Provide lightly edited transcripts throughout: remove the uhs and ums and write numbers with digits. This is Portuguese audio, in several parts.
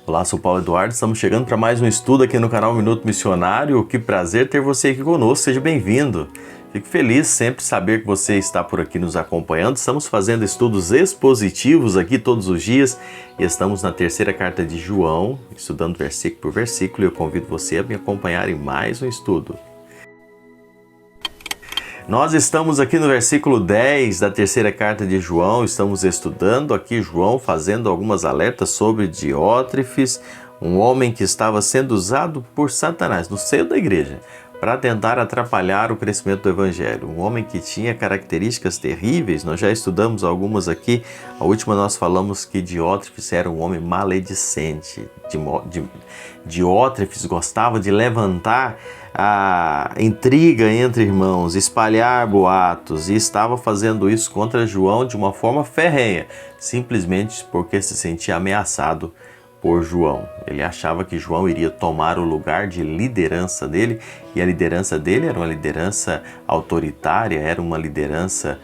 Olá, sou Paulo Eduardo, estamos chegando para mais um estudo aqui no canal Minuto Missionário. Que prazer ter você aqui conosco, seja bem-vindo. Fico feliz sempre saber que você está por aqui nos acompanhando. Estamos fazendo estudos expositivos aqui todos os dias e estamos na terceira carta de João, estudando versículo por versículo, e eu convido você a me acompanhar em mais um estudo. Nós estamos aqui no versículo 10 da terceira carta de João, estamos estudando aqui João fazendo algumas alertas sobre Diótrefes, um homem que estava sendo usado por Satanás no seio da igreja para tentar atrapalhar o crescimento do evangelho. Um homem que tinha características terríveis, nós já estudamos algumas aqui. A última nós falamos que Diótrefes era um homem maledicente. Diótrefes gostava de levantar a intriga entre irmãos, espalhar boatos, e estava fazendo isso contra João de uma forma ferrenha, simplesmente porque se sentia ameaçado por João. Ele achava que João iria tomar o lugar de liderança dele, e a liderança dele era uma liderança autoritária, era uma liderança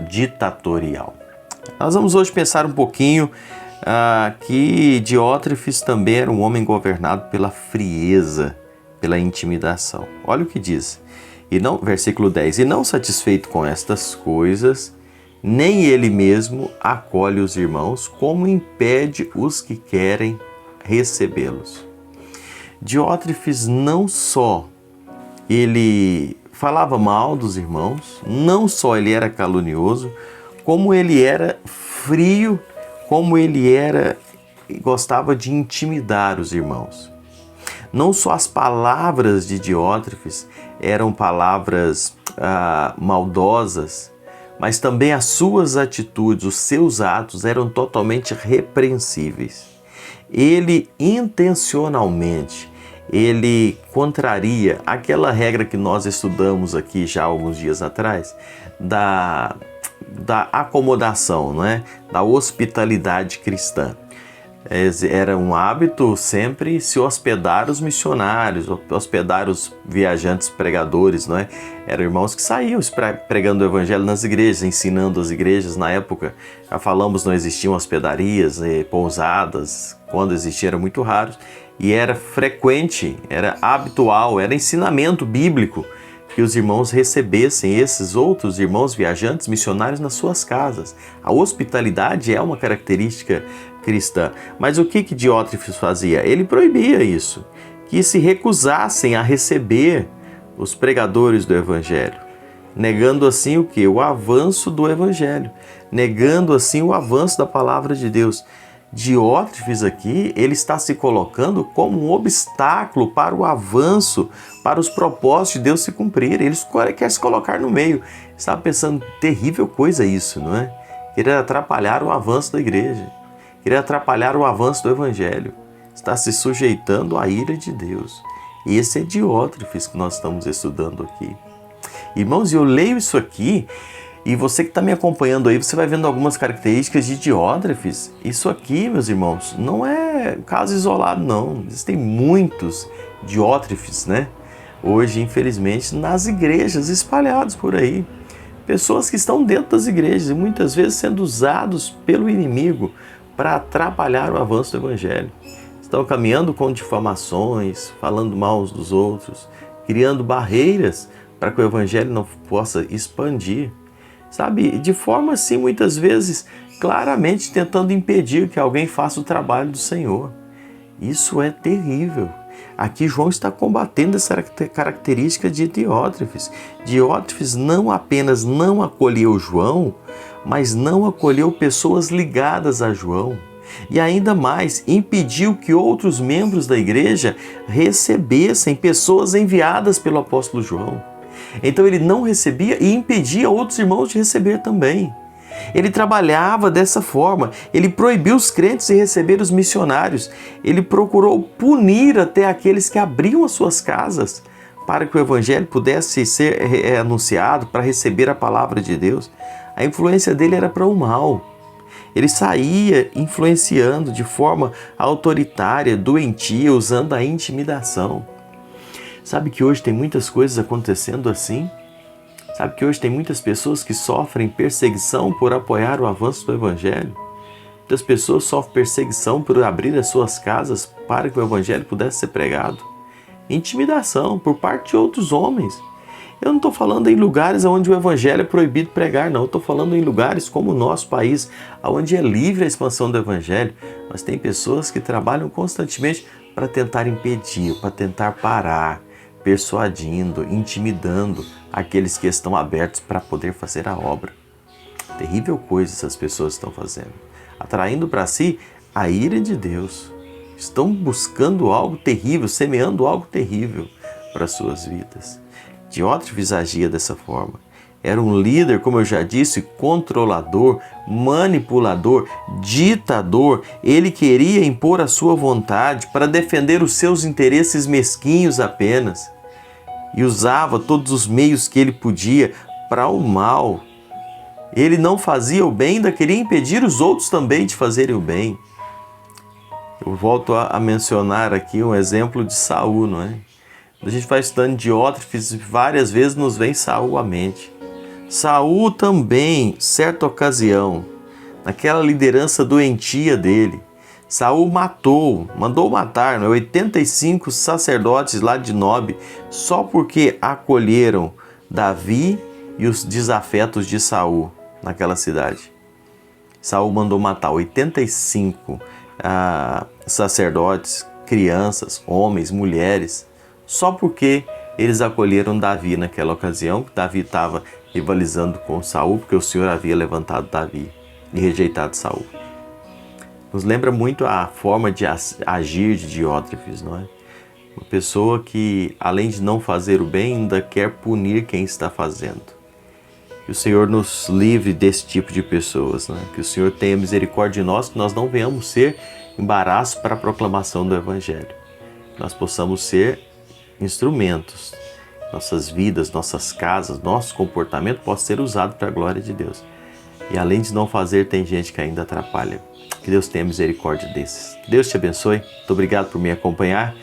ditatorial. Nós vamos hoje pensar um pouquinho que Diótrefes também era um homem governado pela frieza, pela intimidação. Olha o que diz, versículo 10, e não satisfeito com estas coisas, nem ele mesmo acolhe os irmãos, como impede os que querem recebê-los. Diótrefes não só ele falava mal dos irmãos, não só ele era calunioso, como ele era frio, como ele gostava de intimidar os irmãos. Não só as palavras de Diótrefes eram palavras maldosas, mas também as suas atitudes, os seus atos eram totalmente repreensíveis. Ele intencionalmente, ele contraria aquela regra que nós estudamos aqui já alguns dias atrás, da acomodação, não é? Da hospitalidade cristã. Era um hábito sempre se hospedar os missionários, hospedar os viajantes pregadores, não é? Eram irmãos que saíam pregando o evangelho nas igrejas, ensinando as igrejas. Na época, já falamos, não existiam hospedarias, pousadas, quando existiam eram muito raros, e era frequente, era habitual, era ensinamento bíblico que os irmãos recebessem esses outros irmãos viajantes missionários nas suas casas. A hospitalidade é uma característica cristã. Mas o que Diótrefes fazia? Ele proibia isso, que se recusassem a receber os pregadores do evangelho, negando assim o quê? O avanço do evangelho, negando assim o avanço da palavra de Deus. Diótrefes aqui, ele está se colocando como um obstáculo para o avanço, para os propósitos de Deus se cumprirem. Ele quer se colocar no meio. Está pensando, terrível coisa isso, não é? Querer atrapalhar o avanço da igreja, querer atrapalhar o avanço do evangelho. Está se sujeitando à ira de Deus. E esse é Diótrefes que nós estamos estudando aqui. Irmãos, eu leio isso aqui, e você que está me acompanhando aí, você vai vendo algumas características de Diótrefes. Isso aqui, meus irmãos, não é caso isolado, não. Existem muitos Diótrefes, né? Hoje, infelizmente, nas igrejas espalhados por aí. Pessoas que estão dentro das igrejas e muitas vezes sendo usados pelo inimigo para atrapalhar o avanço do evangelho. Estão caminhando com difamações, falando mal uns dos outros, criando barreiras para que o evangelho não possa expandir. Sabe, de forma assim, muitas vezes, claramente tentando impedir que alguém faça o trabalho do Senhor. Isso é terrível. Aqui João está combatendo essa característica de Diótrefes. Diótrefes não apenas não acolheu João, mas não acolheu pessoas ligadas a João. E ainda mais, impediu que outros membros da igreja recebessem pessoas enviadas pelo apóstolo João. Então ele não recebia e impedia outros irmãos de receber também. Ele trabalhava dessa forma, ele proibiu os crentes de receber os missionários, ele procurou punir até aqueles que abriam as suas casas para que o evangelho pudesse ser anunciado, para receber a palavra de Deus. A influência dele era para o mal. Ele saía influenciando de forma autoritária, doentia, usando a intimidação. Sabe que hoje tem muitas coisas acontecendo assim? Sabe que hoje tem muitas pessoas que sofrem perseguição por apoiar o avanço do evangelho? Muitas pessoas sofrem perseguição por abrir as suas casas para que o evangelho pudesse ser pregado. Intimidação por parte de outros homens. Eu não estou falando em lugares onde o evangelho é proibido pregar, não. Eu estou falando em lugares como o nosso país, onde é livre a expansão do evangelho. Mas tem pessoas que trabalham constantemente para tentar impedir, para tentar parar, persuadindo, intimidando aqueles que estão abertos para poder fazer a obra. Terrível coisa essas pessoas estão fazendo. Atraindo para si a ira de Deus. Estão buscando algo terrível, semeando algo terrível para as suas vidas. Diótrefes agia dessa forma. Era um líder, como eu já disse, controlador, manipulador, ditador. Ele queria impor a sua vontade para defender os seus interesses mesquinhos apenas. E usava todos os meios que ele podia para o mal. Ele não fazia o bem, ainda queria impedir os outros também de fazerem o bem. Eu volto a mencionar aqui um exemplo de Saul, não é? Quando a gente vai estudando Diótrefes, várias vezes nos vem Saul à mente. Saul também, certa ocasião, naquela liderança doentia dele, Saul mandou matar 85 sacerdotes lá de Nob, só porque acolheram Davi e os desafetos de Saul naquela cidade. Saul mandou matar 85 sacerdotes, crianças, homens, mulheres, só porque eles acolheram Davi naquela ocasião, que Davi estava rivalizando com Saul, porque o Senhor havia levantado Davi e rejeitado Saul. Nos lembra muito a forma de agir de Diótrefes, não é? Uma pessoa que, além de não fazer o bem, ainda quer punir quem está fazendo. Que o Senhor nos livre desse tipo de pessoas, não é? Que o Senhor tenha misericórdia de nós, que nós não venhamos ser embaraço para a proclamação do Evangelho. Que nós possamos ser instrumentos. Nossas vidas, nossas casas, nosso comportamento possa ser usado para a glória de Deus. E além de não fazer, tem gente que ainda atrapalha. Que Deus tenha misericórdia desses. Que Deus te abençoe. Muito obrigado por me acompanhar.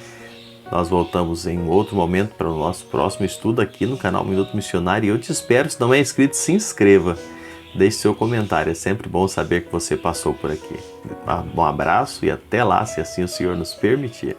Nós voltamos em outro momento para o nosso próximo estudo aqui no canal Minuto Missionário. E eu te espero. Se não é inscrito, se inscreva. Deixe seu comentário. É sempre bom saber que você passou por aqui. Um bom abraço e até lá, se assim o Senhor nos permitir.